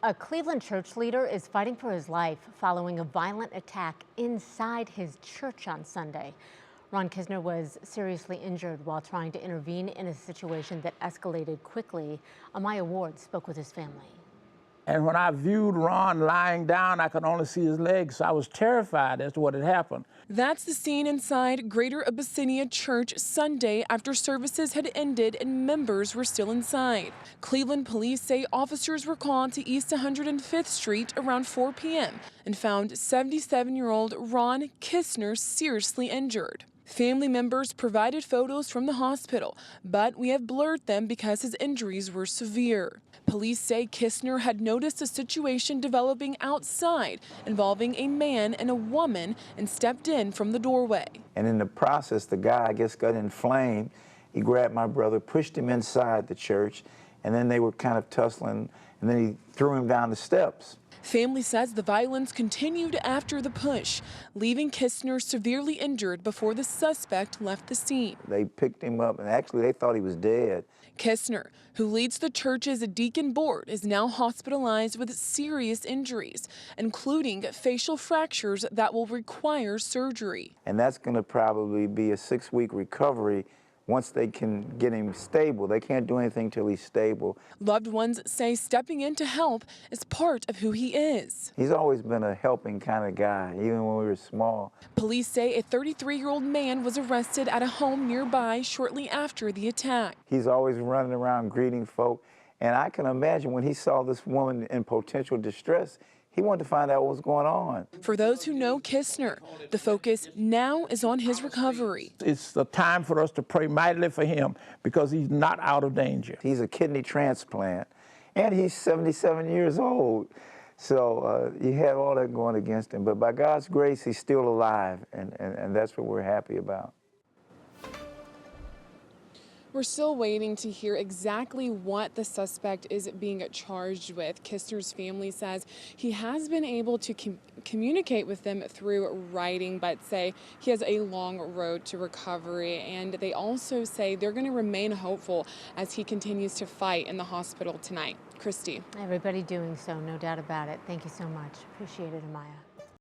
A Cleveland church leader is fighting for his life following a violent attack inside his church on Sunday. Ron Kisner was seriously injured while trying to intervene in a situation that escalated quickly. Amaya Ward spoke with his family. And when I viewed Ron lying down, I could only see his legs, so I was terrified as to what had happened. That's the scene inside Greater Abyssinia Church Sunday after services had ended and members were still inside. Cleveland police say officers were called to East 105th Street around 4 p.m. and found 77-year-old Ron Kisner seriously injured. Family members provided photos from the hospital, but we have blurred them because his injuries were severe. Police say Kisner had noticed a situation developing outside involving a man and a woman and stepped in from the doorway. And in the process, the guy, I guess, got inflamed. He grabbed my brother, pushed him inside the church, and then they were kind of tussling, and then he threw him down the steps. Family says the violence continued after the push, leaving Kisner severely injured before the suspect left the scene. They picked him up, and actually they thought he was dead. Kisner, who leads the church's deacon board, is now hospitalized with serious injuries, including facial fractures that will require surgery. And that's going to probably be a 6-week recovery once they can get him stable. They can't do anything till he's stable. Loved ones say stepping in to help is part of who he is. He's always been a helping kind of guy, even when we were small. Police say a 33-year-old man was arrested at a home nearby shortly after the attack. He's always running around greeting folk, and I can imagine when he saw this woman in potential distress, he wanted to find out what was going on. For those who know Kisner, the focus now is on his recovery. It's a time for us to pray mightily for him because he's not out of danger. He's a kidney transplant, and he's 77 years old. So he had all that going against him. But by God's grace, he's still alive, and that's what we're happy about. We're still waiting to hear exactly what the suspect is being charged with. Kisner's family says he has been able to communicate with them through writing, but say he has a long road to recovery. And they also say they're going to remain hopeful as he continues to fight in the hospital tonight. Christy. Everybody doing so, no doubt about it. Thank you so much. Appreciate it, Amaya.